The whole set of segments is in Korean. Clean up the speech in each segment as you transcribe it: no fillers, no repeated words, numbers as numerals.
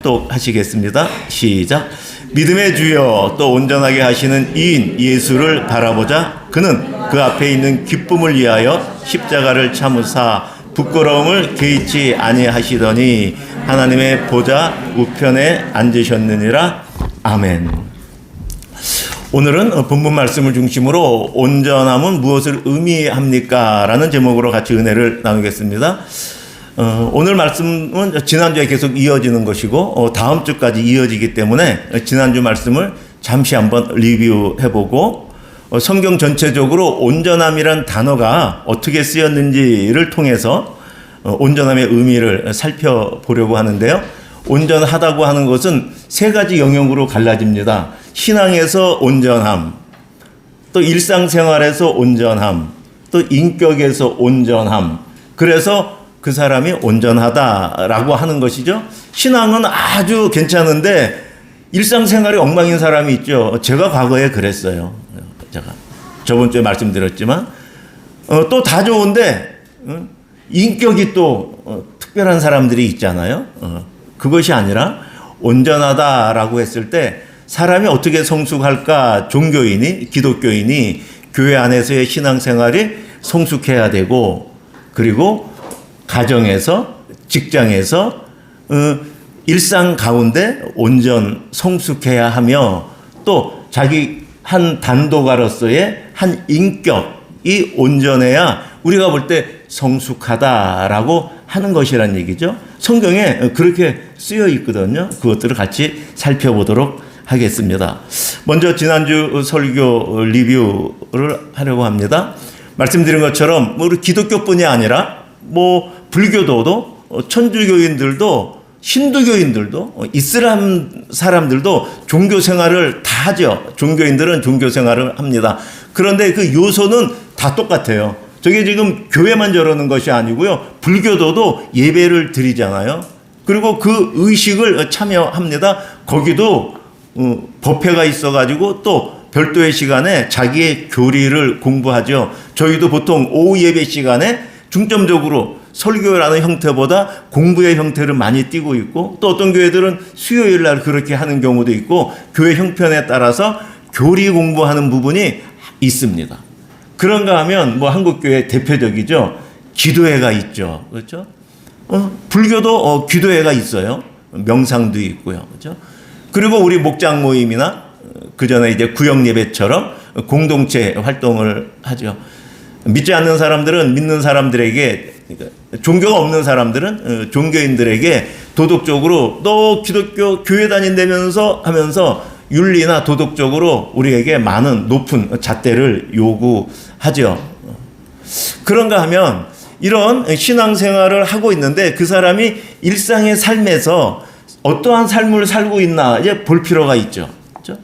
합독하시겠습니다. 시작. 믿음의 주여 또 온전하게 하시는 이인 예수를 바라보자. 그는 그 앞에 있는 기쁨을 위하여 십자가를 참으사 부끄러움을 개의치 아니하시더니 하나님의 보좌 우편에 앉으셨느니라. 아멘. 오늘은 본문 말씀을 중심으로 온전함은 무엇을 의미합니까? 라는 제목으로 같이 은혜를 나누겠습니다. 오늘 말씀은 지난주에 계속 이어지는 것이고 다음 주까지 이어지기 때문에 지난주 말씀을 잠시 한번 리뷰해보고 성경 전체적으로 온전함이란 단어가 어떻게 쓰였는지를 통해서 온전함의 의미를 살펴보려고 하는데요. 온전하다고 하는 것은 세 가지 영역으로 갈라집니다. 신앙에서 온전함, 또 일상생활에서 온전함, 또 인격에서 온전함. 그래서 그 사람이 온전하다라고 하는 것이죠. 신앙은 아주 괜찮은데 일상생활이 엉망인 사람이 있죠. 제가 과거에 그랬어요. 제가 저번 주에 말씀드렸지만 또 다 좋은데 인격이 또 특별한 사람들이 있잖아요. 그것이 아니라 온전하다라고 했을 때 사람이 어떻게 성숙할까? 종교인이, 기독교인이 교회 안에서의 신앙생활이 성숙해야 되고, 그리고 가정에서, 직장에서 일상 가운데 온전 성숙해야 하며, 또 자기 한 단독아로서의 한 인격이 온전해야 우리가 볼 때 성숙하다라고 하는 것이란 얘기죠. 성경에 그렇게 쓰여 있거든요. 그것들을 같이 살펴보도록 하겠습니다. 먼저 지난주 설교 리뷰를 하려고 합니다. 말씀드린 것처럼 우리 기독교뿐이 아니라 불교도도 천주교인들도 힌두교인들도 이슬람 사람들도 종교 생활을 다 하죠. 종교인들은 종교 생활을 합니다. 그런데 그 요소는 다 똑같아요. 저게 지금 교회만 저러는 것이 아니고요. 불교도도 예배를 드리잖아요. 그리고 그 의식을 참여합니다. 거기도 법회가 있어가지고 또 별도의 시간에 자기의 교리를 공부하죠. 저희도 보통 오후 예배 시간에 중점적으로 설교라는 형태보다 공부의 형태를 많이 띠고 있고, 또 어떤 교회들은 수요일 날 그렇게 하는 경우도 있고, 교회 형편에 따라서 교리 공부하는 부분이 있습니다. 그런가 하면 한국교회 대표적이죠. 기도회가 있죠. 그렇죠? 불교도 기도회가 있어요. 명상도 있고요. 그렇죠? 그리고 우리 목장 모임이나 그 전에 이제 구역 예배처럼 공동체 활동을 하죠. 믿지 않는 사람들은 믿는 사람들에게, 종교가 없는 사람들은 종교인들에게 도덕적으로 너 기독교 교회 다닌다면서 하면서 윤리나 도덕적으로 우리에게 많은 높은 잣대를 요구하죠. 그런가 하면 이런 신앙생활을 하고 있는데 그 사람이 일상의 삶에서 어떠한 삶을 살고 있나 이제 볼 필요가 있죠. 그렇죠?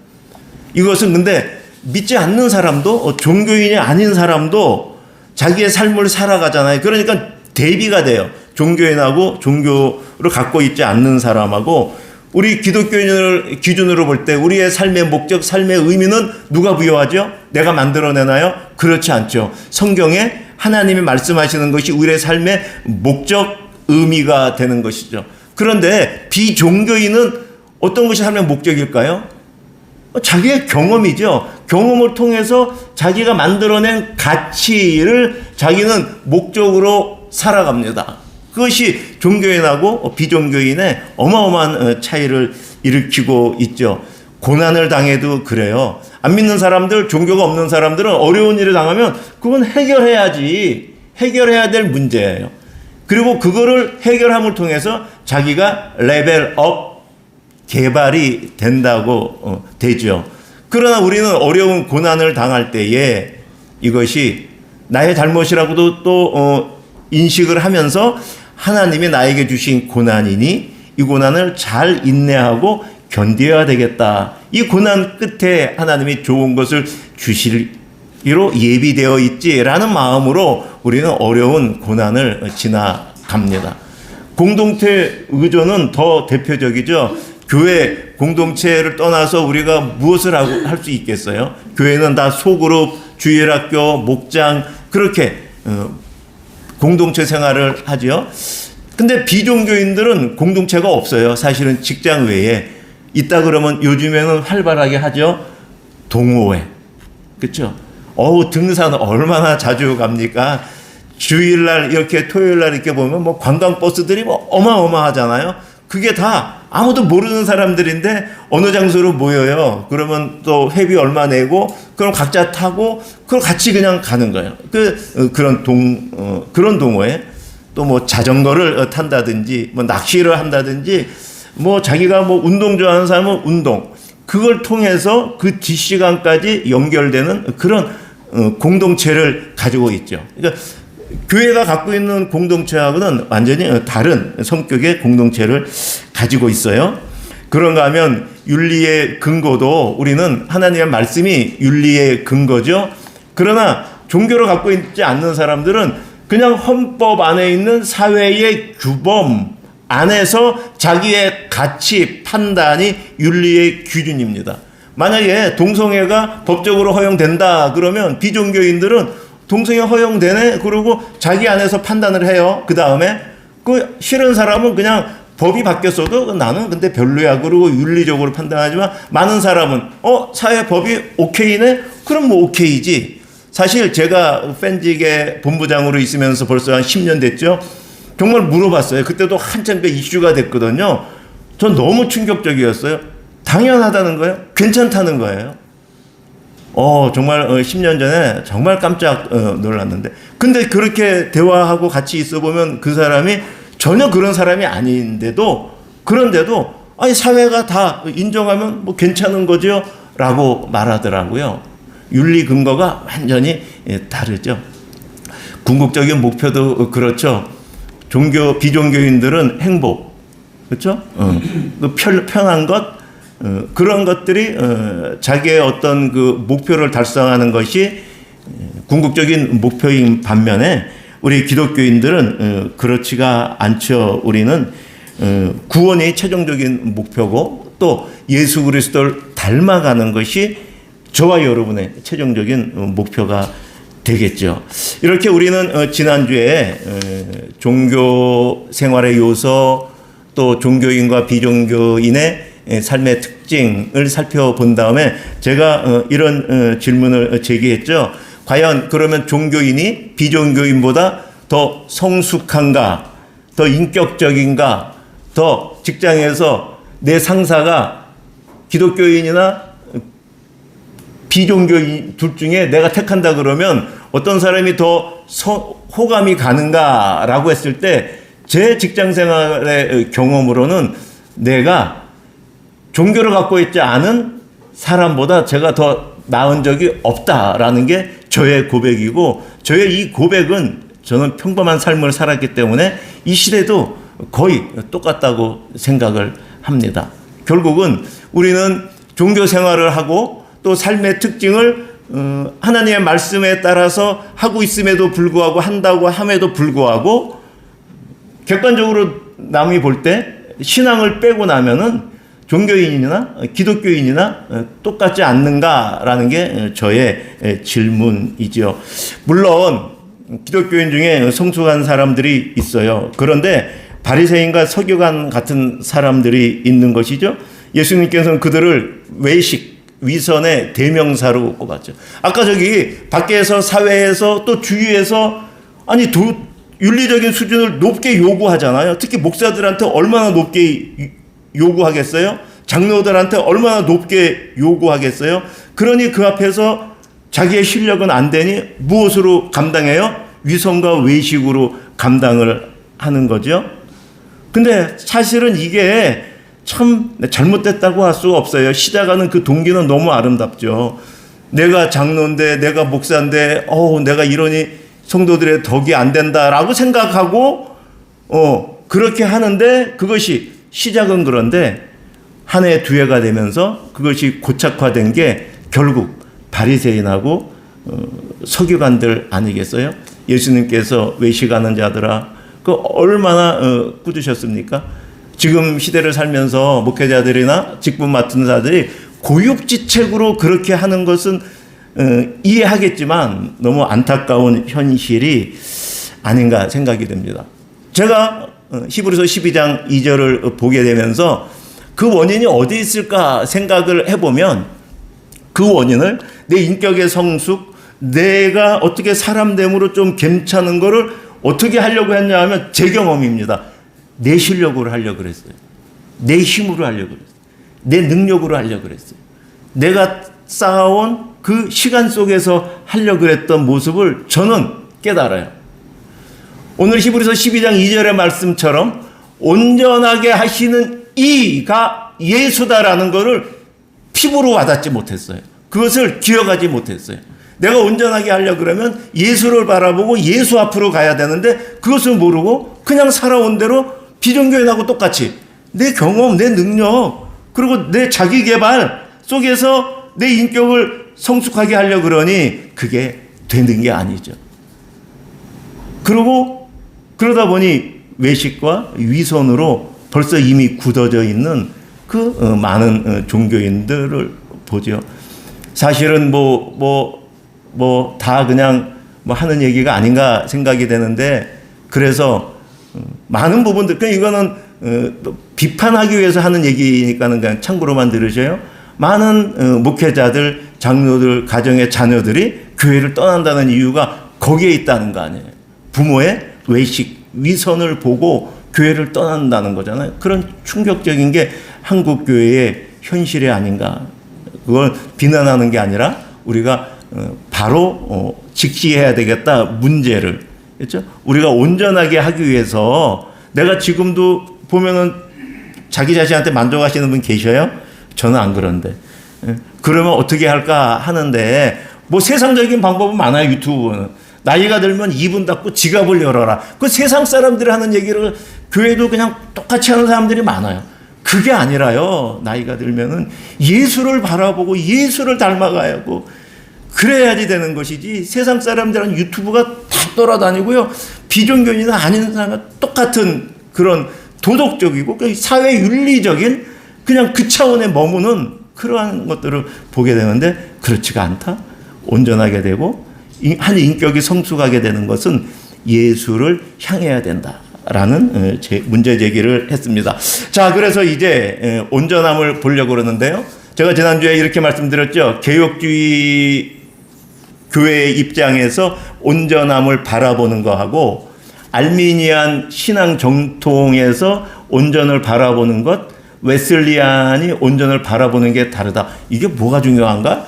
이것은 근데 믿지 않는 사람도 종교인이 아닌 사람도 자기의 삶을 살아가잖아요. 그러니까 대비가 돼요. 종교인하고 종교를 갖고 있지 않는 사람하고. 우리 기독교인을 기준으로 볼 때 우리의 삶의 목적, 삶의 의미는 누가 부여하죠? 내가 만들어내나요? 그렇지 않죠. 성경에 하나님이 말씀하시는 것이 우리의 삶의 목적, 의미가 되는 것이죠. 그런데 비종교인은 어떤 것이 삶의 목적일까요? 자기의 경험이죠. 경험을 통해서 자기가 만들어낸 가치를 자기는 목적으로 살아갑니다. 그것이 종교인하고 비종교인의 어마어마한 차이를 일으키고 있죠. 고난을 당해도 그래요. 안 믿는 사람들, 종교가 없는 사람들은 어려운 일을 당하면 그건 해결해야지. 해결해야 될 문제예요. 그리고 그거를 해결함을 통해서 자기가 레벨업, 개발이 된다고 되죠. 그러나 우리는 어려운 고난을 당할 때에 이것이 나의 잘못이라고도 또 인식을 하면서 하나님이 나에게 주신 고난이니 이 고난을 잘 인내하고 견뎌야 되겠다. 이 고난 끝에 하나님이 좋은 것을 주시기로 예비되어 있지라는 마음으로 우리는 어려운 고난을 지나갑니다. 공동체 의존은 더 대표적이죠. 교회 공동체를 떠나서 우리가 무엇을 할 수 있겠어요? 교회는 다 소그룹, 주일학교, 목장 그렇게 공동체 생활을 하죠. 근데 비종교인들은 공동체가 없어요. 사실은 직장 외에. 있다 그러면 요즘에는 활발하게 하죠. 동호회. 그렇죠? 등산 얼마나 자주 갑니까? 주일날 이렇게 토요일날 이렇게 보면 뭐 관광버스들이 뭐 어마어마하잖아요. 그게 다 아무도 모르는 사람들인데 어느 장소로 모여요. 그러면 또 회비 얼마 내고 그럼 각자 타고 그럼 같이 그냥 가는 거예요. 그런 동호회. 또 뭐 자전거를 탄다든지 뭐 낚시를 한다든지 뭐 자기가 뭐 운동 좋아하는 사람은 운동. 그걸 통해서 그 뒷시간까지 연결되는 그런 공동체를 가지고 있죠. 그러니까 교회가 갖고 있는 공동체하고는 완전히 다른 성격의 공동체를 가지고 있어요. 그런가 하면 윤리의 근거도 우리는 하나님의 말씀이 윤리의 근거죠. 그러나 종교를 갖고 있지 않는 사람들은 그냥 헌법 안에 있는 사회의 규범 안에서 자기의 가치 판단이 윤리의 기준입니다. 만약에 동성애가 법적으로 허용된다 그러면 비종교인들은 동성애 허용되네 그러고 자기 안에서 판단을 해요. 그 다음에 그 싫은 사람은 그냥 법이 바뀌었어도 나는 근데 별로야 그러고 윤리적으로 판단하지만 많은 사람은 사회 법이 오케이네 그럼 뭐 오케이지. 사실 제가 팬직의 본부장으로 있으면서 벌써 한 10년 됐죠. 정말 물어봤어요. 그때도 한참 그 이슈가 됐거든요. 전 너무 충격적이었어요. 당연하다는 거예요. 괜찮다는 거예요. 정말 10년 전에 정말 깜짝 놀랐는데. 근데 그렇게 대화하고 같이 있어 보면 그 사람이 전혀 그런 사람이 아닌데도 그런데도 아니 사회가 다 인정하면 뭐 괜찮은 거죠 라고 말하더라고요. 윤리 근거가 완전히 다르죠. 궁극적인 목표도 그렇죠. 비종교인들은 행복, 그렇죠? 편한 것, 그런 것들이 자기의 어떤 그 목표를 달성하는 것이 궁극적인 목표인 반면에 우리 기독교인들은 그렇지가 않죠. 우리는 구원이 최종적인 목표고 또 예수 그리스도를 닮아가는 것이 저와 여러분의 최종적인 목표가 되겠죠. 이렇게 우리는 지난주에 종교 생활의 요소 또 종교인과 비종교인의 삶의 특징을 살펴본 다음에 제가 이런 질문을 제기했죠. 과연 그러면 종교인이 비종교인보다 더 성숙한가, 더 인격적인가, 더 직장에서 내 상사가 기독교인이나 비종교인 둘 중에 내가 택한다 그러면 어떤 사람이 더 호감이 가는가라고 했을 때 제 직장 생활의 경험으로는 내가 종교를 갖고 있지 않은 사람보다 제가 더 나은 적이 없다라는 게 저의 고백이고 저의 이 고백은 저는 평범한 삶을 살았기 때문에 이 시대도 거의 똑같다고 생각을 합니다. 결국은 우리는 종교 생활을 하고 또 삶의 특징을 하나님의 말씀에 따라서 하고 있음에도 불구하고 한다고 함에도 불구하고 객관적으로 남이 볼 때 신앙을 빼고 나면은 종교인이나 기독교인이나 똑같지 않는가라는 게 저의 질문이죠. 물론 기독교인 중에 성숙한 사람들이 있어요. 그런데 바리새인과 서기관 같은 사람들이 있는 것이죠. 예수님께서는 그들을 위선의 대명사로 꼽았죠. 아까 저기 밖에서 사회에서 또 주위에서 아니 윤리적인 수준을 높게 요구하잖아요. 특히 목사들한테 얼마나 높게 요구하겠어요? 장로들한테 얼마나 높게 요구하겠어요? 그러니 그 앞에서 자기의 실력은 안 되니 무엇으로 감당해요? 위선과 외식으로 감당을 하는 거죠. 근데 사실은 이게 참 잘못됐다고 할 수가 없어요. 시작하는 그 동기는 너무 아름답죠. 내가 장로인데 내가 목사인데 내가 이러니 성도들의 덕이 안 된다라고 생각하고 그렇게 하는데 그것이 시작은 그런데 한 해 두 해가 되면서 그것이 고착화된 게 결국 바리새인하고 서기관들 아니겠어요? 예수님께서 외식하는 자들아 그 얼마나 꾸짖으셨습니까? 지금 시대를 살면서 목회자들이나 직분 맡은 자들이 고육지책으로 그렇게 하는 것은 이해하겠지만 너무 안타까운 현실이 아닌가 생각이 됩니다. 제가 히브리서 12장 2절을 보게 되면서 그 원인이 어디 있을까 생각을 해보면 그 원인을 내 인격의 성숙, 내가 어떻게 사람됨으로 좀 괜찮은 거를 어떻게 하려고 했냐 하면 제 경험입니다. 내 실력으로 하려고 그랬어요. 내 힘으로 하려고 그랬어요. 내 능력으로 하려고 그랬어요. 내가 쌓아온 그 시간 속에서 하려고 그랬던 모습을 저는 깨달아요. 오늘 히브리서 12장 2절의 말씀처럼 온전하게 하시는 이가 예수다라는 것을 피부로 와닿지 못했어요. 그것을 기억하지 못했어요. 내가 온전하게 하려고 그러면 예수를 바라보고 예수 앞으로 가야 되는데 그것을 모르고 그냥 살아온 대로 비전교인하고 똑같이 내 경험, 내 능력, 그리고 내 자기 개발 속에서 내 인격을 성숙하게 하려고 그러니 그게 되는 게 아니죠. 그리고 그러다 보니 외식과 위선으로 벌써 이미 굳어져 있는 그 많은 종교인들을 보죠. 사실은 다 그냥 하는 얘기가 아닌가 생각이 되는데, 그래서 많은 부분들, 그냥 이거는 비판하기 위해서 하는 얘기니까는 그냥 참고로만 들으셔요. 많은 목회자들, 장로들, 가정의 자녀들이 교회를 떠난다는 이유가 거기에 있다는 거 아니에요. 부모의 외식, 위선을 보고 교회를 떠난다는 거잖아요. 그런 충격적인 게 한국 교회의 현실이 아닌가. 그걸 비난하는 게 아니라 우리가 바로 직시해야 되겠다, 문제를. 그렇죠? 우리가 온전하게 하기 위해서, 내가 지금도 보면은 자기 자신한테 만족하시는 분 계셔요? 저는 안 그런데. 그러면 어떻게 할까 하는데, 세상적인 방법은 많아요, 유튜브는. 나이가 들면 이분 닫고 지갑을 열어라. 그 세상 사람들이 하는 얘기를 교회도 그냥 똑같이 하는 사람들이 많아요. 그게 아니라요. 나이가 들면은 예수를 바라보고 예수를 닮아가야 하고 그래야지 되는 것이지, 세상 사람들은 유튜브가 다 돌아다니고요. 비종교인이나 아닌 사람과 똑같은 그런 도덕적이고 사회 윤리적인 그냥 그 차원에 머무는 그러한 것들을 보게 되는데, 그렇지가 않다. 온전하게 되고 한 인격이 성숙하게 되는 것은 예수를 향해야 된다라는 문제 제기를 했습니다. 자, 그래서 이제 온전함을 보려고 그러는데요. 제가 지난주에 이렇게 말씀드렸죠. 개혁주의 교회의 입장에서 온전함을 바라보는 거하고 알미니안 신앙 정통에서 온전을 바라보는 것, 웨슬리안이 온전을 바라보는 게 다르다. 이게 뭐가 중요한가?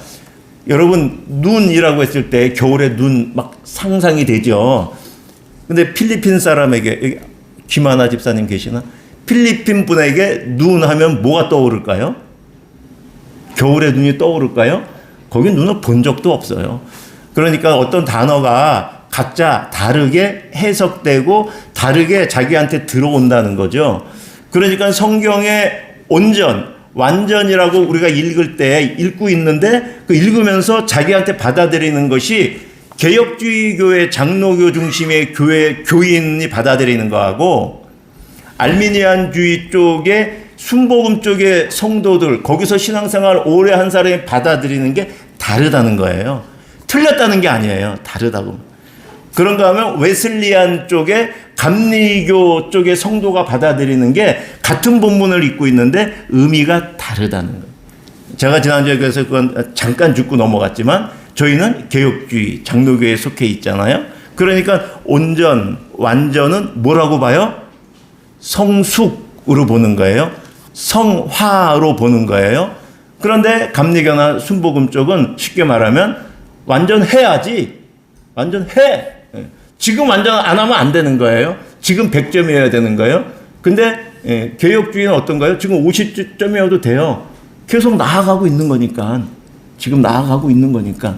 여러분, 눈이라고 했을 때 겨울에 눈 막 상상이 되죠. 근데 필리핀 사람에게, 김하나 집사님 계시나? 필리핀 분에게 눈 하면 뭐가 떠오를까요? 겨울에 눈이 떠오를까요? 거기 눈을 본 적도 없어요. 그러니까 어떤 단어가 각자 다르게 해석되고 다르게 자기한테 들어온다는 거죠. 그러니까 성경의 온전, 완전이라고 우리가 읽을 때 읽고 있는데, 그 읽으면서 자기한테 받아들이는 것이 개혁주의 교회 장로교 중심의 교회 교인이 받아들이는 거하고, 알미니안주의 쪽에 순복음 쪽의 성도들, 거기서 신앙생활 오래 한 사람이 받아들이는 게 다르다는 거예요. 틀렸다는 게 아니에요. 다르다고. 그런가 하면 웨슬리안 쪽에 감리교 쪽의 성도가 받아들이는 게 같은 본문을 읽고 있는데 의미가 다르다는 거예요. 제가 지난주에 그래서 그건 잠깐 짚고 넘어갔지만, 저희는 개혁주의 장로교에 속해 있잖아요. 그러니까 온전, 완전은 뭐라고 봐요? 성숙으로 보는 거예요. 성화로 보는 거예요. 그런데 감리교나 순복음 쪽은 쉽게 말하면 완전해야지. 완전해. 지금 완전 안 하면 안 되는 거예요. 지금 100점이어야 되는 거예요. 근데 개혁주의는 어떤가요? 지금 50점이어도 돼요. 계속 나아가고 있는 거니까. 지금 나아가고 있는 거니까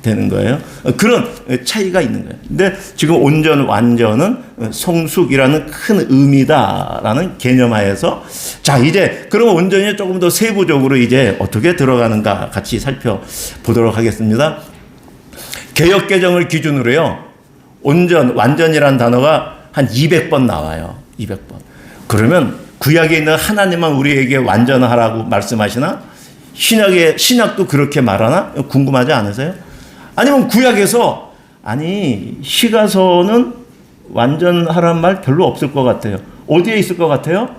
되는 거예요. 그런 차이가 있는 거예요. 근데 지금 온전, 완전은 성숙이라는 큰 의미다라는 개념하에서, 자, 이제 그럼 온전이 조금 더 세부적으로 이제 어떻게 들어가는가 같이 살펴보도록 하겠습니다. 개혁개정을 기준으로요, 온전, 완전이라는 단어가 한 200번 나와요. 200번. 그러면 구약에 있는 하나님만 우리에게 완전하라고 말씀하시나? 신약도 그렇게 말하나? 궁금하지 않으세요? 아니면 구약에서, 시가서는 완전하란 말 별로 없을 것 같아요. 어디에 있을 것 같아요?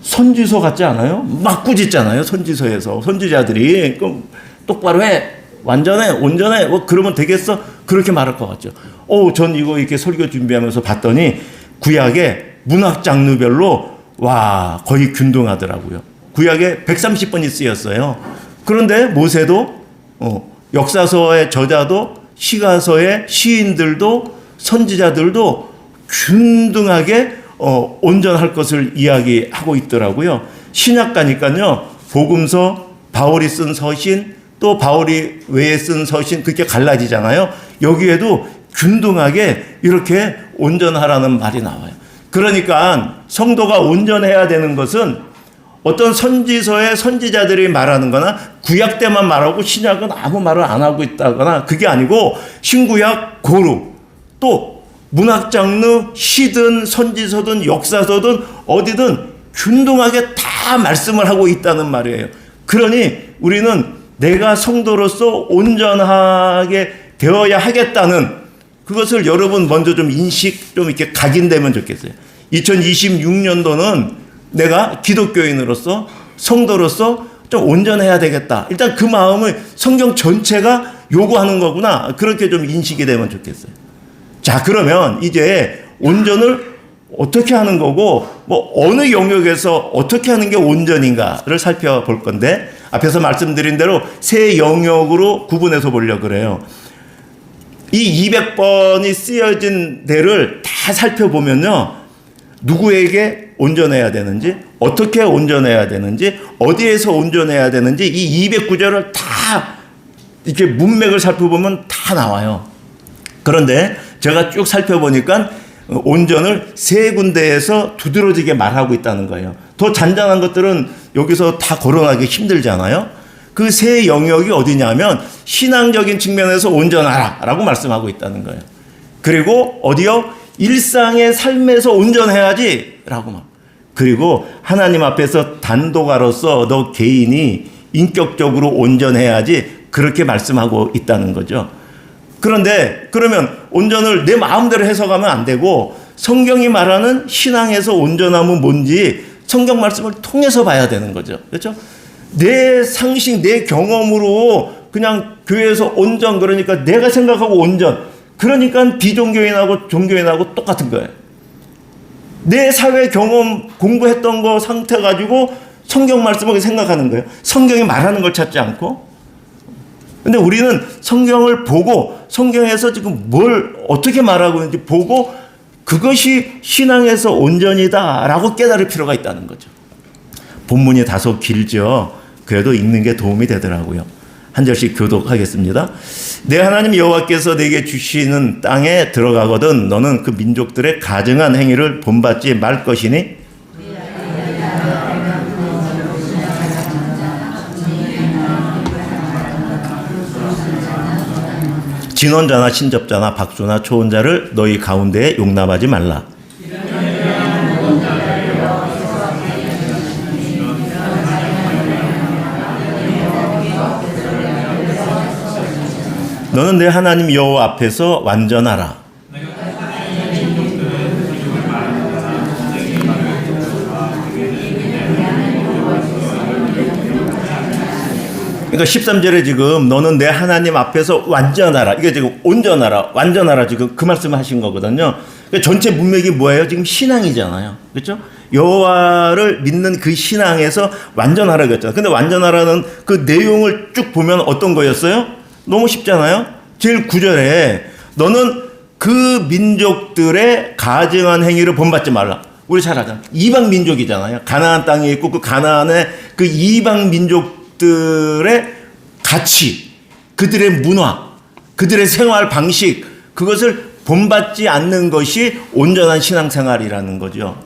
선지서 같지 않아요? 막 꾸짖잖아요. 선지서에서 선지자들이 그럼 똑바로 해, 완전해, 온전해, 뭐 그러면 되겠어? 그렇게 말할 것 같죠. 전 이거 이렇게 설교 준비하면서 봤더니 구약의 문학 장르별로 와 거의 균등하더라고요. 구약에 130번이 쓰였어요. 그런데 모세도 역사서의 저자도 시가서의 시인들도 선지자들도 균등하게 온전할 것을 이야기하고 있더라고요. 신약 가니까요. 복음서, 바울이 쓴 서신, 또 바울이 외에 쓴 서신 그렇게 갈라지잖아요. 여기에도 균등하게 이렇게 온전하라는 말이 나와요. 그러니까 성도가 온전해야 되는 것은 어떤 선지서의 선지자들이 말하는 거나 구약 때만 말하고 신약은 아무 말을 안 하고 있다거나 그게 아니고 신구약 고루 또 문학 장르 시든 선지서든 역사서든 어디든 균등하게 다 말씀을 하고 있다는 말이에요. 그러니 우리는 내가 성도로서 온전하게 되어야 하겠다는 그것을 여러분 먼저 좀 인식 좀 이렇게 각인되면 좋겠어요. 2026년도는 내가 기독교인으로서 성도로서 좀 온전해야 되겠다. 일단 그 마음을 성경 전체가 요구하는 거구나. 그렇게 좀 인식이 되면 좋겠어요. 자, 그러면 이제 온전을 어떻게 하는 거고 뭐 어느 영역에서 어떻게 하는 게 온전인가를 살펴볼 건데 앞에서 말씀드린 대로 세 영역으로 구분해서 보려고 그래요. 이 200번이 쓰여진 데를 다 살펴보면요. 누구에게 온전해야 되는지, 어떻게 온전해야 되는지, 어디에서 온전해야 되는지 이 209절을 다 이렇게 문맥을 살펴보면 다 나와요. 그런데 제가 쭉 살펴보니까 온전을 세 군데에서 두드러지게 말하고 있다는 거예요. 더 잔잔한 것들은 여기서 다 거론하기 힘들잖아요. 그 세 영역이 어디냐면 신앙적인 측면에서 온전하라 라고 말씀하고 있다는 거예요. 그리고 어디요? 일상의 삶에서 온전해야지 라고 말. 그리고 하나님 앞에서 단독아로서 너 개인이 인격적으로 온전해야지 그렇게 말씀하고 있다는 거죠. 그런데 그러면 온전을 내 마음대로 해석하면 안 되고 성경이 말하는 신앙에서 온전함은 뭔지 성경 말씀을 통해서 봐야 되는 거죠. 그렇죠? 내 상식, 내 경험으로 그냥 교회에서 온전 그러니까 내가 생각하고 온전 그러니까 비종교인하고 종교인하고 똑같은 거예요. 내 사회 경험 공부했던 거 상태 가지고 성경 말씀을 생각하는 거예요. 성경이 말하는 걸 찾지 않고. 근데 우리는 성경을 보고 성경에서 지금 뭘 어떻게 말하고 있는지 보고 그것이 신앙에서 온전이다라고 깨달을 필요가 있다는 거죠. 본문이 다소 길죠. 그래도 읽는 게 도움이 되더라고요. 한 절씩 교독하겠습니다. 내 하나님 여호와께서 내게 주시는 땅에 들어가거든 너는 그 민족들의 가증한 행위를 본받지 말 것이니 진언자나 신접자나 박수나 초혼자를 너희 가운데에 용납하지 말라. 너는 내 하나님 여호와 앞에서 완전하라. 그러니까 13절에 지금 너는 내 하나님 앞에서 완전하라. 이게 지금 온전하라, 완전하라 지금 그 말씀을 하신 거거든요. 그러니까 전체 문맥이 뭐예요? 지금 신앙이잖아요. 그렇죠? 여호와를 믿는 그 신앙에서 완전하라고 했잖아요. 근데 완전하라는 그 내용을 쭉 보면 어떤 거였어요? 너무 쉽잖아요. 제일 9절에 너는 그 민족들의 가증한 행위를 본받지 말라. 우리 잘 알잖아요. 이방 민족이잖아요. 가나안 땅에 있고 그 가나안의 그 이방 민족들의 가치, 그들의 문화, 그들의 생활 방식 그것을 본받지 않는 것이 온전한 신앙생활이라는 거죠.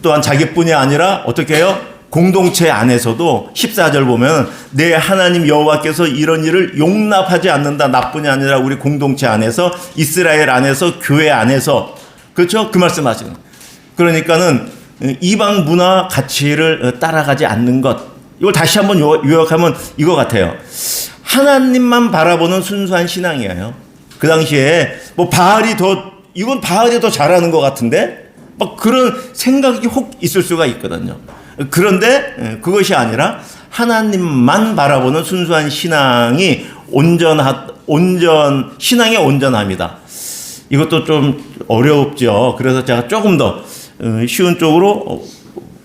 또한 자기뿐이 아니라 어떻게 해요? 공동체 안에서도 14절 보면 내 하나님 여호와께서 이런 일을 용납하지 않는다. 나뿐이 아니라 우리 공동체 안에서 이스라엘 안에서 교회 안에서 그렇죠? 그 말씀하시는. 그러니까는 이방 문화 가치를 따라가지 않는 것. 이걸 다시 한번 요약하면 이거 같아요. 하나님만 바라보는 순수한 신앙이에요. 그 당시에 뭐 이건 바알이 더 잘하는 것 같은데 막 그런 생각이 혹 있을 수가 있거든요. 그런데 그것이 아니라 하나님만 바라보는 순수한 신앙이 신앙의 온전함이다. 이것도 좀 어렵죠. 그래서 제가 조금 더 쉬운 쪽으로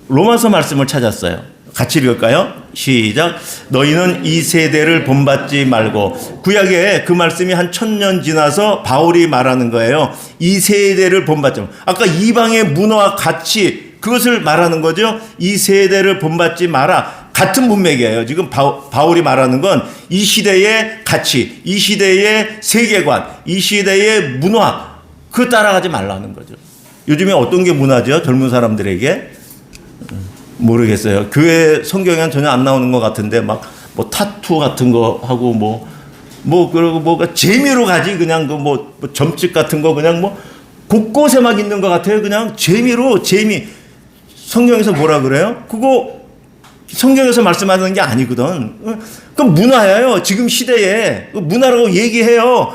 로마서 말씀을 찾았어요. 같이 읽을까요? 시작. 너희는 이 세대를 본받지 말고. 구약에 그 말씀이 한 1000년 지나서 바울이 말하는 거예요. 이 세대를 본받지 말고. 아까 이방의 문화와 가치, 그것을 말하는 거죠. 이 세대를 본받지 마라. 같은 문맥이에요. 지금 바울이 말하는 건 이 시대의 가치, 이 시대의 세계관, 이 시대의 문화, 그거 따라가지 말라는 거죠. 요즘에 어떤 게 문화죠? 젊은 사람들에게? 모르겠어요. 교회 성경에는 전혀 안 나오는 것 같은데 막 뭐 타투 같은 거 하고 그리고 뭐가 재미로 가지 그냥 뭐 점찍 같은 거 그냥 뭐 곳곳에 막 있는 것 같아요. 그냥 재미로 성경에서 뭐라 그래요? 그거 성경에서 말씀하는 게 아니거든. 그 문화예요. 지금 시대에 문화라고 얘기해요.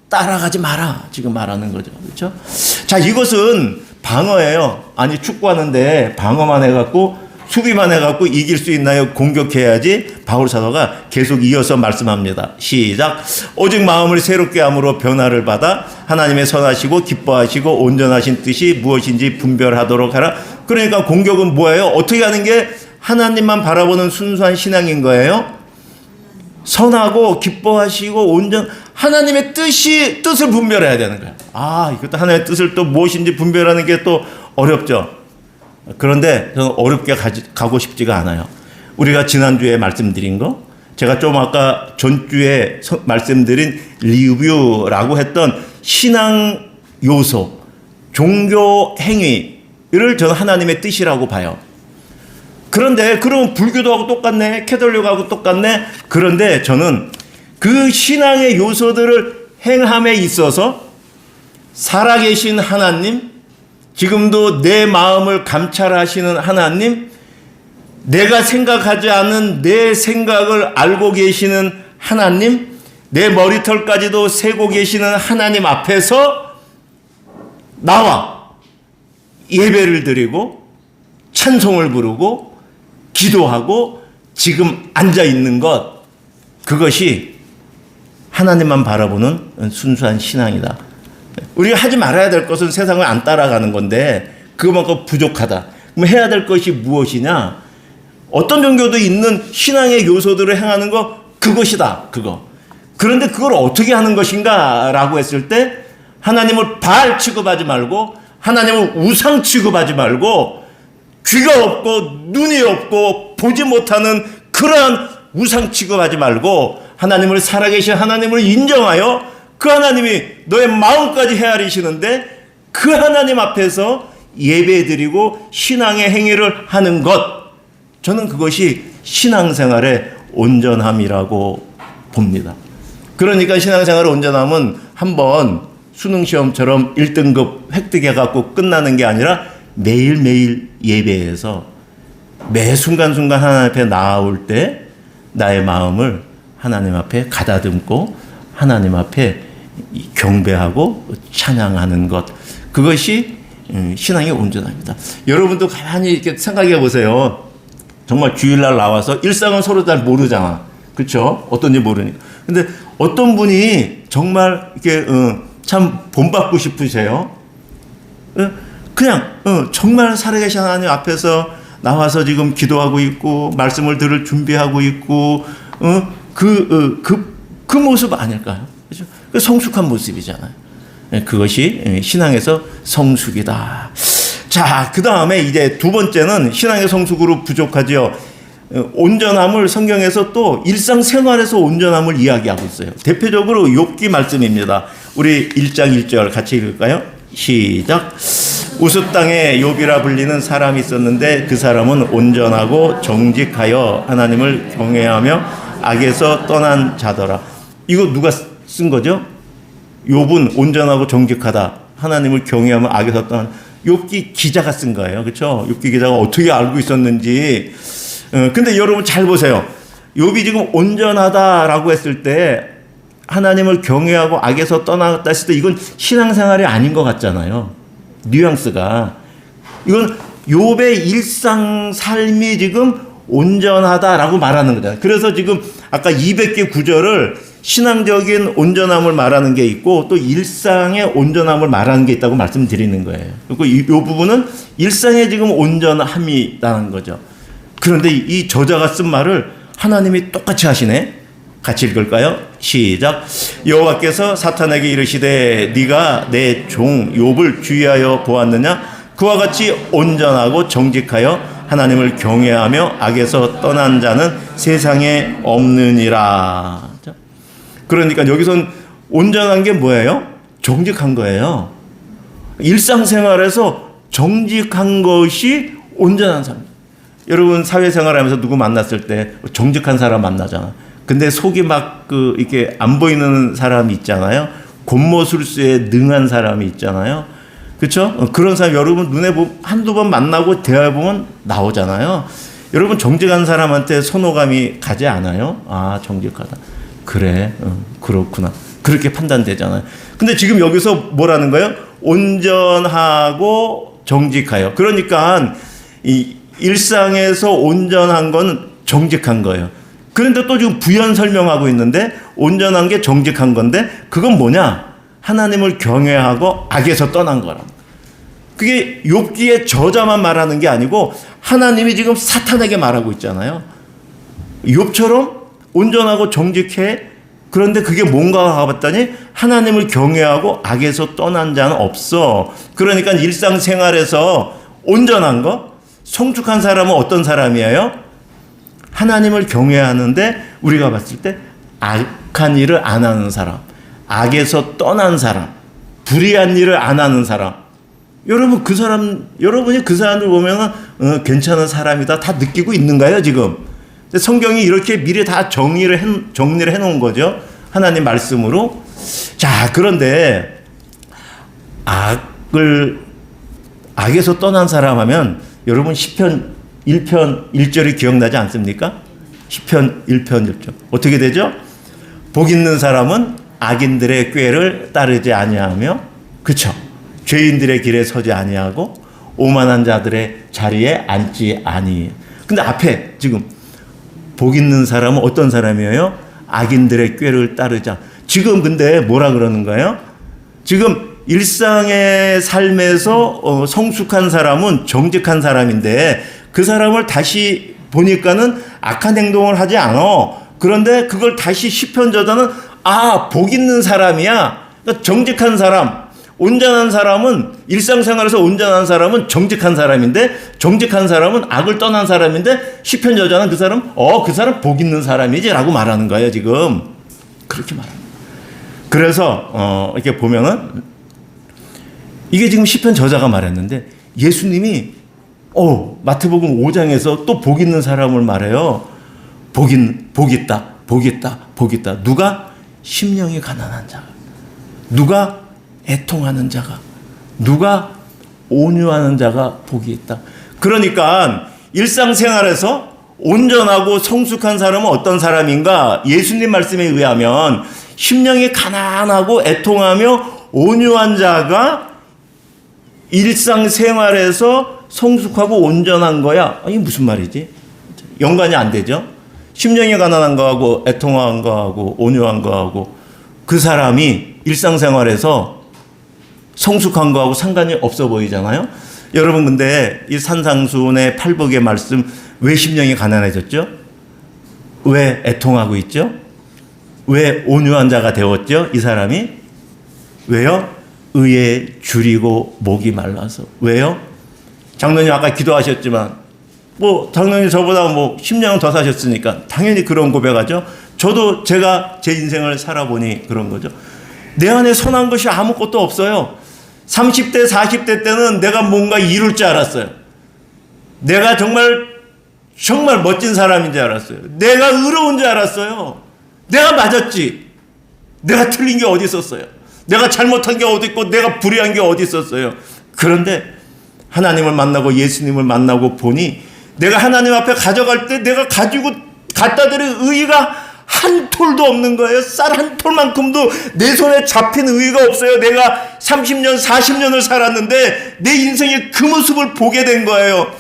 따라가지 마라. 지금 말하는 거죠. 그렇죠? 자, 이것은 방어예요. 아니, 축구하는데 방어만 해갖고 수비만 해갖고 이길 수 있나요? 공격해야지. 바울 사도가 계속 이어서 말씀합니다. 시작. 오직 마음을 새롭게 함으로 변화를 받아 하나님의 선하시고 기뻐하시고 온전하신 뜻이 무엇인지 분별하도록 하라. 그러니까 공격은 뭐예요? 어떻게 하는 게 하나님만 바라보는 순수한 신앙인 거예요? 선하고 기뻐하시고 하나님의 뜻을 분별해야 되는 거예요. 이것도 하나님의 뜻을 또 무엇인지 분별하는 게 또 어렵죠. 그런데 저는 어렵게 가고 싶지가 않아요. 우리가 지난주에 말씀드린 거, 제가 좀 아까 전주에 말씀드린 리뷰라고 했던 신앙 요소, 종교 행위를 저는 하나님의 뜻이라고 봐요. 그런데 그러면 불교도하고 똑같네, 캐톨릭하고 똑같네. 그런데 저는 그 신앙의 요소들을 행함에 있어서 살아계신 하나님, 지금도 내 마음을 감찰하시는 하나님, 내가 생각하지 않은 내 생각을 알고 계시는 하나님, 내 머리털까지도 세고 계시는 하나님 앞에서 나와 예배를 드리고 찬송을 부르고 기도하고 지금 앉아 있는 것, 그것이 하나님만 바라보는 순수한 신앙이다. 우리가 하지 말아야 될 것은 세상을 안 따라가는 건데 그것만큼 부족하다. 그럼 해야 될 것이 무엇이냐? 어떤 종교도 있는 신앙의 요소들을 행하는 거, 그것이다. 그거. 그런데 그걸 어떻게 하는 것인가? 라고 했을 때 하나님을 발 취급하지 말고 하나님을 우상 취급하지 말고 귀가 없고 눈이 없고 보지 못하는 그러한 우상 취급하지 말고 하나님을 살아계신 하나님을 인정하여 그 하나님이 너의 마음까지 헤아리시는데 그 하나님 앞에서 예배드리고 신앙의 행위를 하는 것, 저는 그것이 신앙생활의 온전함이라고 봅니다. 그러니까 신앙생활의 온전함은 한번 수능시험처럼 1등급 획득해갖고 끝나는 게 아니라 매일매일 예배에서 매 순간순간 하나님 앞에 나아올 때 나의 마음을 하나님 앞에 가다듬고 하나님 앞에 경배하고 찬양하는 것, 그것이 신앙의 온전함입니다. 여러분도 가만히 이렇게 생각해 보세요. 정말 주일날 나와서 일상은 서로 잘 모르잖아. 그렇죠? 어떤지 모르니까. 근데 어떤 분이 정말 이렇게 참 본받고 싶으세요. 그냥 정말 살아계신 하나님 앞에서 나와서 지금 기도하고 있고 말씀을 들을 준비하고 있고 그 모습 아닐까요? 그렇죠? 그 성숙한 모습이잖아요. 그것이 신앙에서 성숙이다. 자, 그 다음에 이제 두 번째는 신앙의 성숙으로 부족하죠. 온전함을 성경에서 또 일상생활에서 온전함을 이야기하고 있어요. 대표적으로 욥기 말씀입니다. 우리 1장 1절 같이 읽을까요? 시작. 우스 땅에 욥이라 불리는 사람이 있었는데 그 사람은 온전하고 정직하여 하나님을 경외하며 악에서 떠난 자더라. 이거 누가 쓴 거죠? 욥은 온전하고 정직하다, 하나님을 경외하며 악에서 떠난, 욥기 기자가 쓴 거예요. 그렇죠? 욥기 기자가 어떻게 알고 있었는지. 근데 여러분 잘 보세요. 욥이 지금 온전하다라고 했을 때, 하나님을 경외하고 악에서 떠났다 했을 때 이건 신앙생활이 아닌 것 같잖아요. 뉘앙스가. 이건 욥의 일상 삶이 지금 온전하다라고 말하는 거잖아요. 그래서 지금 아까 200개 구절을 신앙적인 온전함을 말하는 게 있고 또 일상의 온전함을 말하는 게 있다고 말씀드리는 거예요. 그리고 이 부분은 일상에 지금 온전함이라는 거죠. 그런데 이 저자가 쓴 말을 하나님이 똑같이 하시네. 같이 읽을까요? 시작. 여호와께서 사탄에게 이르시되 네가 내 종 욥을 주의하여 보았느냐? 그와 같이 온전하고 정직하여 하나님을 경외하며 악에서 떠난 자는 세상에 없느니라. 그러니까 여기선 온전한 게 뭐예요? 정직한 거예요. 일상생활에서 정직한 것이 온전한 삶. 여러분 사회생활하면서 누구 만났을 때 정직한 사람 만나잖아. 근데 속이 막 이렇게 안 보이는 사람이 있잖아요. 곤모술수에 능한 사람이 있잖아요. 그렇죠? 그런 사람 여러분 눈에 한두 번 만나고 대화해보면 나오잖아요. 여러분 정직한 사람한테 선호감이 가지 않아요? 아, 정직하다. 그래, 그렇구나. 그렇게 판단되잖아요. 근데 지금 여기서 뭐라는 거예요? 온전하고 정직하여. 그러니까 이 일상에서 온전한 건 정직한 거예요. 그런데 또 지금 부연 설명하고 있는데 온전한 게 정직한 건데 그건 뭐냐? 하나님을 경외하고 악에서 떠난 거라. 그게 욥기의 저자만 말하는 게 아니고 하나님이 지금 사탄에게 말하고 있잖아요. 욥처럼 온전하고 정직해. 그런데 그게 뭔가 봤더니 하나님을 경외하고 악에서 떠난 자는 없어. 그러니까 일상생활에서 온전한 거, 성숙한 사람은 어떤 사람이에요? 하나님을 경외하는데 우리가 봤을 때 악한 일을 안 하는 사람, 악에서 떠난 사람, 불의한 일을 안 하는 사람. 여러분 여러분이 그 사람들 보면 괜찮은 사람이다 다 느끼고 있는가요 지금? 성경이 이렇게 미리 다 정리를 해놓은 거죠. 하나님 말씀으로. 자, 그런데 악에서 떠난 사람 하면 여러분 시편 1편 1절이 기억나지 않습니까? 시편 1편 1절. 어떻게 되죠? 복 있는 사람은 악인들의 꾀를 따르지 아니하며, 그쵸? 죄인들의 길에 서지 아니하고 오만한 자들의 자리에 앉지 아니. 근데 앞에 지금 복 있는 사람은 어떤 사람이에요? 악인들의 꾀를 따르자. 지금 근데 뭐라 그러는 거예요? 지금 일상의 삶에서 성숙한 사람은 정직한 사람인데 그 사람을 다시 보니까는 악한 행동을 하지 않아. 그런데 그걸 다시 시편 저자는 복 있는 사람이야. 그러니까 정직한 사람. 온전한 사람은 일상생활에서 온전한 사람은 정직한 사람인데 정직한 사람은 악을 떠난 사람인데 시편 저자는 그 사람 복 있는 사람이지라고 말하는 거예요 지금. 그렇게 말합니다. 그래서 이렇게 보면은 이게 지금 시편 저자가 말했는데 예수님이 마태복음 5장에서 또 복 있는 사람을 말해요. 복 있다. 누가? 심령이 가난한 자가. 누가? 애통하는 자가. 누가? 온유하는 자가 복이 있다. 그러니까 일상생활에서 온전하고 성숙한 사람은 어떤 사람인가? 예수님 말씀에 의하면 심령이 가난하고 애통하며 온유한 자가 일상생활에서 성숙하고 온전한 거야. 이게 무슨 말이지? 연관이 안 되죠? 심령이 가난한 거하고 애통한 거하고 온유한 거하고 그 사람이 일상생활에서 성숙한 거하고 상관이 없어 보이잖아요. 여러분 근데 이 산상수훈의 팔복의 말씀 왜 심령이 가난해졌죠? 왜 애통하고 있죠? 왜 온유한 자가 되었죠? 이 사람이 왜요? 의에 줄이고 목이 말라서. 왜요? 장로님 아까 기도하셨지만 장로님 저보다 10년 더 사셨으니까 당연히 그런 고백하죠. 저도 제가 제 인생을 살아보니 그런 거죠. 내 안에 선한 것이 아무것도 없어요. 30대 40대 때는 내가 뭔가 이룰 줄 알았어요. 내가 정말 멋진 사람인 줄 알았어요. 내가 의로운 줄 알았어요. 내가 맞았지. 내가 틀린 게 어디 있었어요. 내가 잘못한 게 어디 있고 내가 불의한 게 어디 있었어요. 그런데 하나님을 만나고 예수님을 만나고 보니 내가 하나님 앞에 가져갈 때 내가 가지고 갖다 드릴 의의가 한 톨도 없는 거예요. 쌀 한 톨만큼도 내 손에 잡힌 의의가 없어요. 내가 30년, 40년을 살았는데 내 인생의 그 모습을 보게 된 거예요.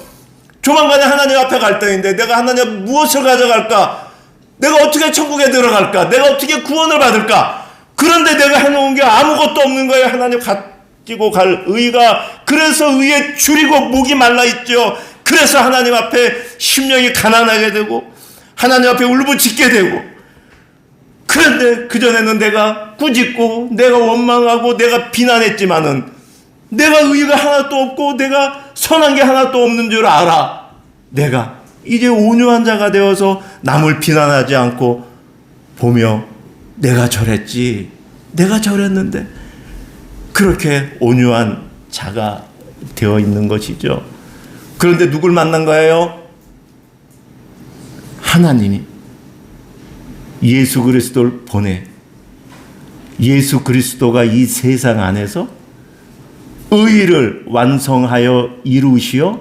조만간에 하나님 앞에 갈 때인데 내가 하나님 무엇을 가져갈까? 내가 어떻게 천국에 들어갈까? 내가 어떻게 구원을 받을까? 그런데 내가 해놓은 게 아무것도 없는 거예요. 하나님 가지고 갈 의의가. 그래서 의에 줄이고 목이 말라있죠. 그래서 하나님 앞에 심령이 가난하게 되고 하나님 앞에 울부짖게 되고, 그런데 그전에는 내가 꾸짖고 내가 원망하고 내가 비난했지만은 내가 의의가 하나도 없고 내가 선한 게 하나도 없는 줄 알아. 내가 이제 온유한 자가 되어서 남을 비난하지 않고 보며 내가 저랬지, 내가 저랬는데, 그렇게 온유한 자가 되어 있는 것이죠. 그런데 누굴 만난 거예요? 하나님이 예수 그리스도를 보내 예수 그리스도가 이 세상 안에서 의를 완성하여 이루시어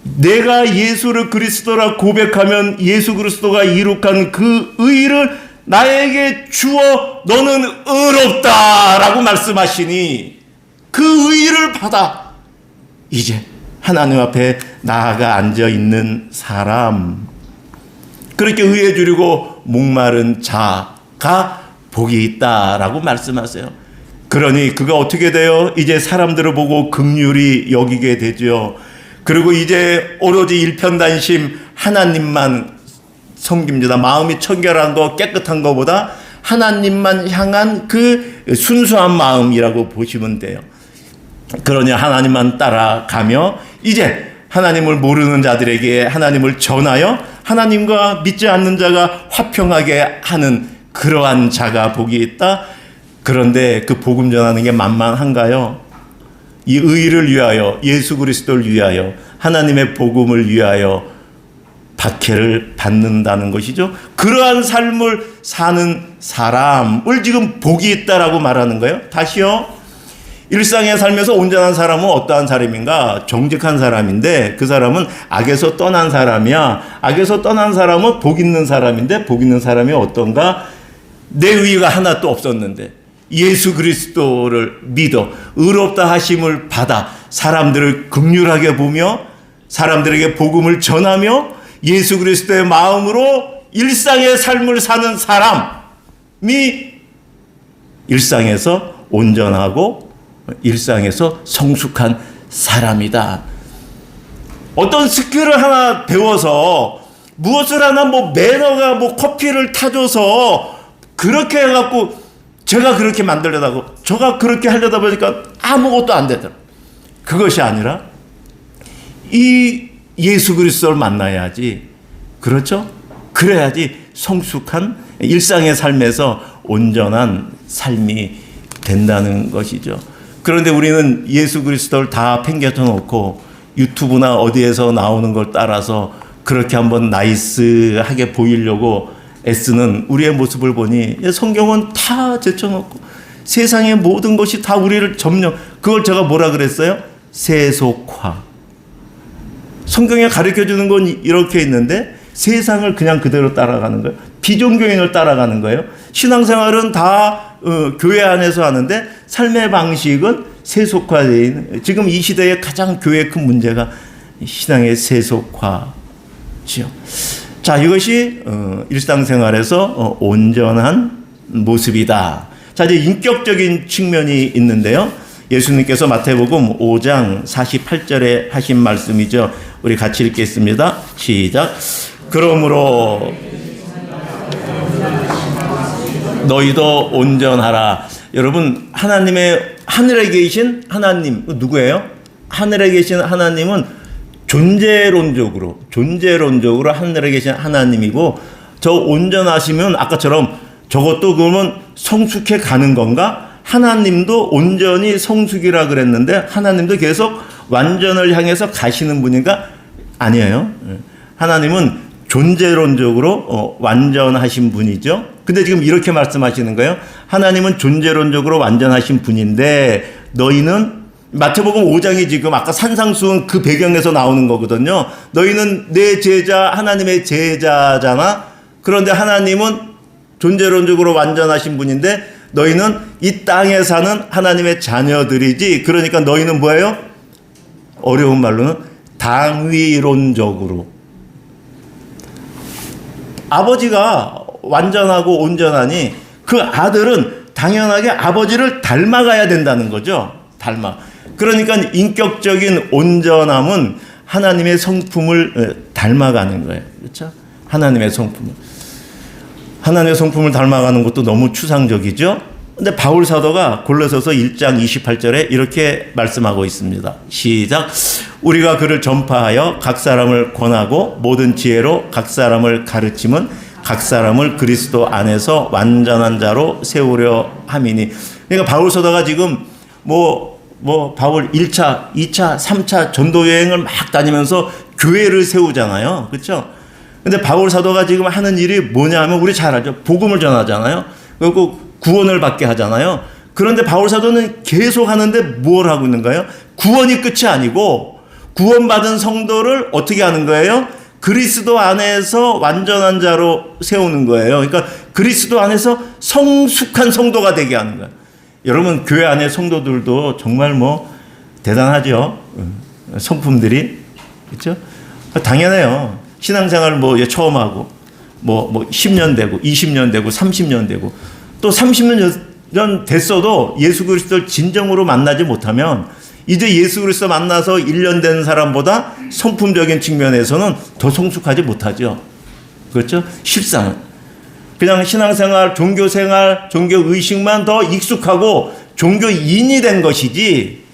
내가 예수를 그리스도라 고백하면 예수 그리스도가 이룩한 그 의를 나에게 주어 너는 의롭다라고 말씀하시니 그 의를 받아 이제 하나님 앞에 나아가 앉아 있는 사람, 그렇게 의에 줄이고 목마른 자가 복이 있다라고 말씀하세요. 그러니 그가 어떻게 돼요? 이제 사람들을 보고 긍휼히 여기게 되죠. 그리고 이제 오로지 일편단심 하나님만 섬깁니다. 마음이 청결한 거, 깨끗한 거보다 하나님만 향한 그 순수한 마음이라고 보시면 돼요. 그러니 하나님만 따라가며 이제 하나님을 모르는 자들에게 하나님을 전하여 하나님과 믿지 않는 자가 화평하게 하는 그러한 자가 복이 있다. 그런데 그 복음 전하는 게 만만한가요? 이 의를 위하여, 예수 그리스도를 위하여, 하나님의 복음을 위하여 박해를 받는다는 것이죠. 그러한 삶을 사는 사람을 지금 복이 있다라고 말하는 거예요. 다시요. 일상의 삶에서 온전한 사람은 어떠한 사람인가? 정직한 사람인데 그 사람은 악에서 떠난 사람이야. 악에서 떠난 사람은 복 있는 사람인데 복 있는 사람이 어떤가? 내 의의가 하나도 없었는데 예수 그리스도를 믿어 의롭다 하심을 받아 사람들을 긍휼하게 보며 사람들에게 복음을 전하며 예수 그리스도의 마음으로 일상의 삶을 사는 사람이 일상에서 온전하고 일상에서 성숙한 사람이다. 어떤 스킬을 하나 배워서 무엇을 하나 매너가 커피를 타줘서 그렇게 해갖고 제가 그렇게 만들려다고 저가 그렇게 하려다 보니까 아무것도 안 되더라. 그것이 아니라 이 예수 그리스도를 만나야지. 그렇죠? 그래야지 성숙한 일상의 삶에서 온전한 삶이 된다는 것이죠. 그런데 우리는 예수 그리스도를 다 팽개쳐 놓고 유튜브나 어디에서 나오는 걸 따라서 그렇게 한번 나이스하게 보이려고 애쓰는 우리의 모습을 보니 성경은 다 제쳐놓고 세상의 모든 것이 다 우리를 점령, 그걸 제가 뭐라 그랬어요? 세속화. 성경에 가르쳐주는 건 이렇게 있는데 세상을 그냥 그대로 따라가는 거예요. 비종교인을 따라가는 거예요. 신앙생활은 다 교회 안에서 하는데 삶의 방식은 세속화되어 있는, 지금 이 시대의 가장 교회의 큰 문제가 신앙의 세속화지요. 자, 이것이 일상생활에서 온전한 모습이다. 자, 이제 인격적인 측면이 있는데요. 예수님께서 마태복음 5장 48절에 하신 말씀이죠. 우리 같이 읽겠습니다. 시작. 그러므로 너희도 온전하라. 여러분, 하나님의 하늘에 계신 하나님 누구예요? 하늘에 계신 하나님은 존재론적으로 하늘에 계신 하나님이고, 저 온전하시면 아까처럼 저것도 그러면 성숙해 가는 건가? 하나님도 온전히 성숙이라 그랬는데 하나님도 계속 완전을 향해서 가시는 분인가? 아니에요. 하나님은 존재론적으로 완전하신 분이죠. 근데 지금 이렇게 말씀하시는 거예요. 하나님은 존재론적으로 완전하신 분인데 너희는, 마태복음 5장이 지금 아까 산상수훈 그 배경에서 나오는 거거든요. 너희는 내 제자, 하나님의 제자잖아. 그런데 하나님은 존재론적으로 완전하신 분인데 너희는 이 땅에 사는 하나님의 자녀들이지. 그러니까 너희는 뭐예요? 어려운 말로는 당위론적으로. 아버지가 완전하고 온전하니 그 아들은 당연하게 아버지를 닮아가야 된다는 거죠. 그러니까 인격적인 온전함은 하나님의 성품을 닮아가는 거예요. 그렇죠? 하나님의 성품을 닮아가는 것도 너무 추상적이죠. 근데 바울 사도가 골로새서 1장 28절에 이렇게 말씀하고 있습니다. 시작. 우리가 그를 전파하여 각 사람을 권하고 모든 지혜로 각 사람을 가르침은 각 사람을 그리스도 안에서 완전한 자로 세우려 함이니. 그러니까 바울 사도가 지금 바울 1차, 2차, 3차 전도 여행을 막 다니면서 교회를 세우잖아요. 그렇죠? 근데 바울 사도가 지금 하는 일이 뭐냐 하면 우리 잘 알죠. 복음을 전하잖아요. 그리고 구원을 받게 하잖아요. 그런데 바울 사도는 계속 하는데 뭘 하고 있는가요? 구원이 끝이 아니고 구원받은 성도를 어떻게 하는 거예요? 그리스도 안에서 완전한 자로 세우는 거예요. 그러니까 그리스도 안에서 성숙한 성도가 되게 하는 거예요. 여러분 교회 안에 성도들도 정말 대단하죠. 성품들이. 그렇죠? 당연해요. 신앙생활 처음 하고 10년 되고 20년 되고 30년 되고 또 30년 됐어도 예수 그리스도를 진정으로 만나지 못하면 이제 예수 그리스도 만나서 1년 된 사람보다 성품적인 측면에서는 더 성숙하지 못하죠. 그렇죠? 실상은 그냥 신앙생활, 종교생활, 종교의식만 더 익숙하고 종교인이 된 것이지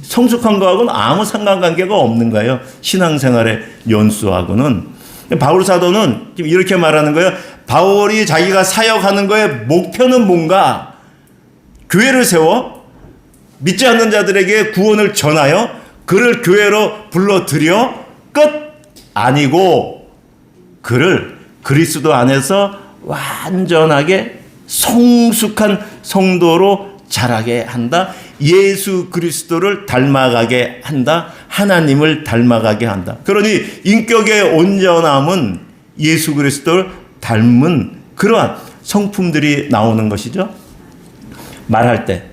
성숙한 거하고는 아무 상관관계가 없는 거예요. 신앙생활의 연수하고는. 바울 사도는 지금 이렇게 말하는 거예요. 바울이 자기가 사역하는 거의 목표는 뭔가? 교회를 세워 믿지 않는 자들에게 구원을 전하여 그를 교회로 불러들여 끝 아니고 그를 그리스도 안에서 완전하게 성숙한 성도로 자라게 한다. 예수 그리스도를 닮아가게 한다. 하나님을 닮아가게 한다. 그러니 인격의 온전함은 예수 그리스도를 닮은 그러한 성품들이 나오는 것이죠. 말할 때,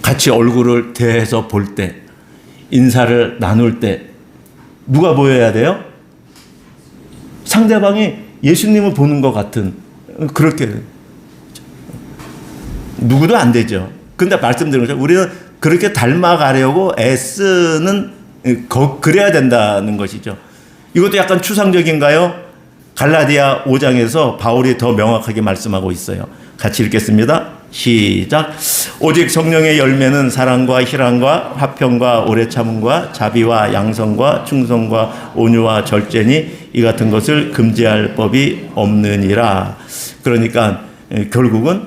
같이 얼굴을 대해서 볼 때, 인사를 나눌 때 누가 보여야 돼요? 상대방이 예수님을 보는 것 같은 그렇게 누구도 안 되죠. 근데 말씀드린 것처럼 우리는 그렇게 닮아가려고 애쓰는 그래야 된다는 것이죠. 이것도 약간 추상적인가요? 갈라디아 5장에서 바울이 더 명확하게 말씀하고 있어요. 같이 읽겠습니다. 시작. 오직 성령의 열매는 사랑과 희락과 화평과 오래 참음과 자비와 양성과 충성과 온유와 절제니 이 같은 것을 금지할 법이 없느니라. 그러니까 결국은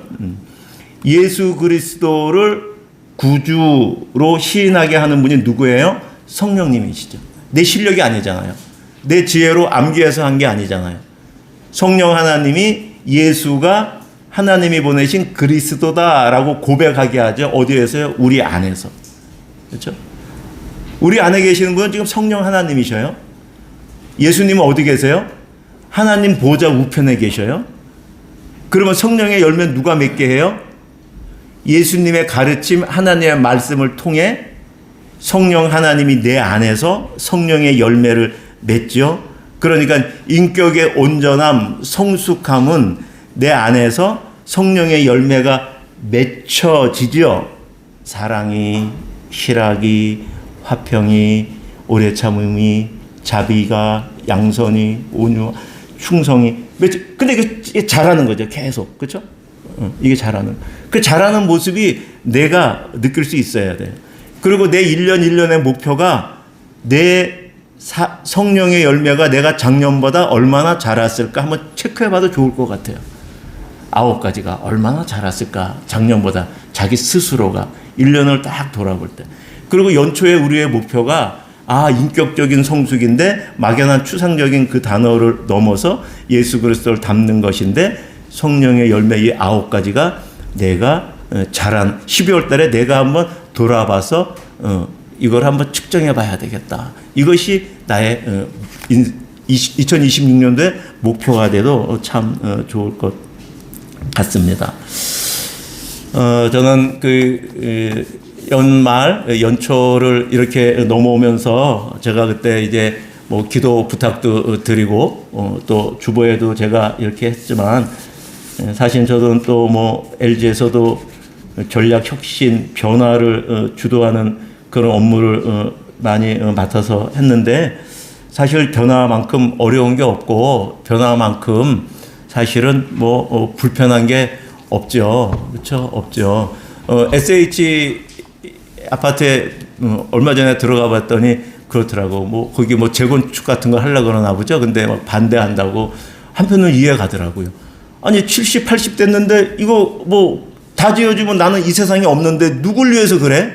예수 그리스도를 구주로 시인하게 하는 분이 누구예요? 성령님이시죠. 내 실력이 아니잖아요. 내 지혜로 암기해서 한 게 아니잖아요. 성령 하나님이 예수가 하나님이 보내신 그리스도다라고 고백하게 하죠. 어디에서요? 우리 안에서. 그렇죠? 우리 안에 계시는 분은 지금 성령 하나님이셔요. 예수님은 어디 계세요? 하나님 보좌 우편에 계셔요. 그러면 성령의 열매는 누가 맺게 해요? 예수님의 가르침, 하나님의 말씀을 통해 성령 하나님이 내 안에서 성령의 열매를 맺죠. 그러니까 인격의 온전함, 성숙함은 내 안에서 성령의 열매가 맺혀지죠. 사랑이, 희락이, 화평이, 오래 참음이, 자비가, 양선이, 온유, 충성이. 근데 이게 잘하는 거죠. 계속. 그렇죠? 이게 잘하는. 그 잘하는 모습이 내가 느낄 수 있어야 돼. 그리고 내 1년 1년의 목표가 내 성령의 열매가 내가 작년보다 얼마나 자랐을까 한번 체크해봐도 좋을 것 같아요. 9가지가 얼마나 자랐을까 작년보다 자기 스스로가 1년을 딱 돌아볼 때. 그리고 연초에 우리의 목표가 인격적인 성숙인데 막연한 추상적인 그 단어를 넘어서 예수 그리스도를 닮는 것인데 성령의 열매 이 9가지가 내가 자란 12월 달에 내가 한번 돌아봐서 이걸 한번 측정해 봐야 되겠다. 이것이 나의 2026년도에 목표가 돼도 참 좋을 것 같습니다. 저는 연말, 연초를 이렇게 넘어오면서 제가 그때 이제 뭐 기도 부탁도 드리고 또 주보에도 제가 이렇게 했지만 사실 저는 또 뭐 LG에서도 전략 혁신 변화를 주도하는 그런 업무를 많이 맡아서 했는데 사실 변화만큼 어려운 게 없고 변화만큼 사실은 뭐 불편한 게 없죠. 그렇죠? 없죠. SH 아파트에 얼마 전에 들어가 봤더니 그렇더라고. 뭐 거기 뭐 재건축 같은 걸 하려고 그러나 보죠. 근데 막 반대한다고 한편은 이해가 가더라고요. 아니 70, 80 됐는데 이거 뭐 다 지어주면 나는 이 세상에 없는데 누굴 위해서 그래?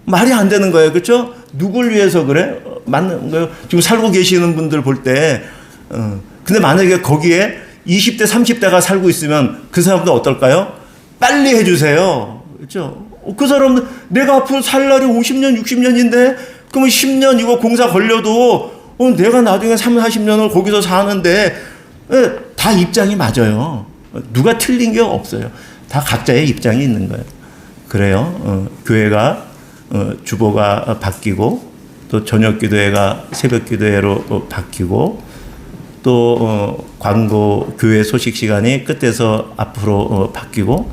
말이 안 되는 거예요. 그렇죠? 누굴 위해서 그래? 맞는 거예요. 지금 살고 계시는 분들 볼 때 근데 만약에 거기에 20대, 30대가 살고 있으면 그 사람들 어떨까요? 빨리 해주세요. 그렇죠? 그 사람들 내가 앞으로 살 날이 50년, 60년인데 그러면 10년 이거 공사 걸려도 내가 나중에 30, 40년을 거기서 사는데 다 입장이 맞아요. 누가 틀린 게 없어요. 다 각자의 입장이 있는 거예요. 그래요. 교회가 주보가 바뀌고 또 저녁 기도회가 새벽 기도회로 바뀌고 또 광고 교회 소식 시간이 끝에서 앞으로 바뀌고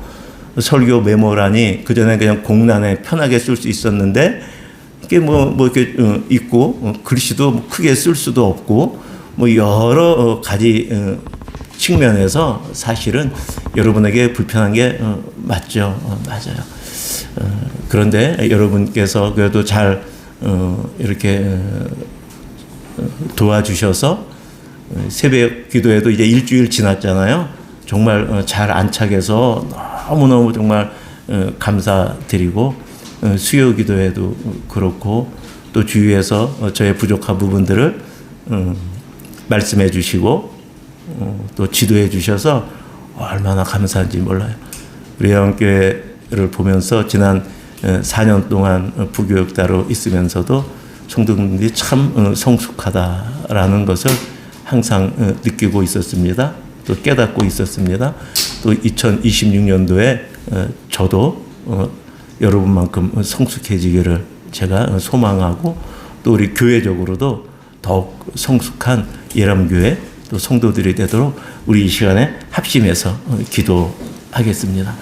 설교 메모란이 그전에 그냥 공란에 편하게 쓸 수 있었는데 이게 뭐 이렇게 있고 글씨도 뭐 크게 쓸 수도 없고 뭐 여러 가지 측면에서 사실은 여러분에게 불편한 게 맞죠. 맞아요. 그런데 여러분께서 그래도 잘 이렇게 도와주셔서 새벽 기도에도 이제 일주일 지났잖아요. 정말 잘 안착해서 너무너무 정말 감사드리고 수요 기도에도 그렇고 또 주위에서 저의 부족한 부분들을 말씀해 주시고 또 지도해 주셔서 얼마나 감사한지 몰라요. 우리 영교회를 보면서 지난 4년 동안 부교육자로 있으면서도 성도님들이 참 성숙하다라는 것을 항상 느끼고 있었습니다. 또 깨닫고 있었습니다. 또 2026년도에 저도 여러분만큼 성숙해지기를 제가 소망하고 또 우리 교회적으로도 더욱 성숙한 예람교회 또 성도들이 되도록 우리 이 시간에 합심해서 기도하겠습니다.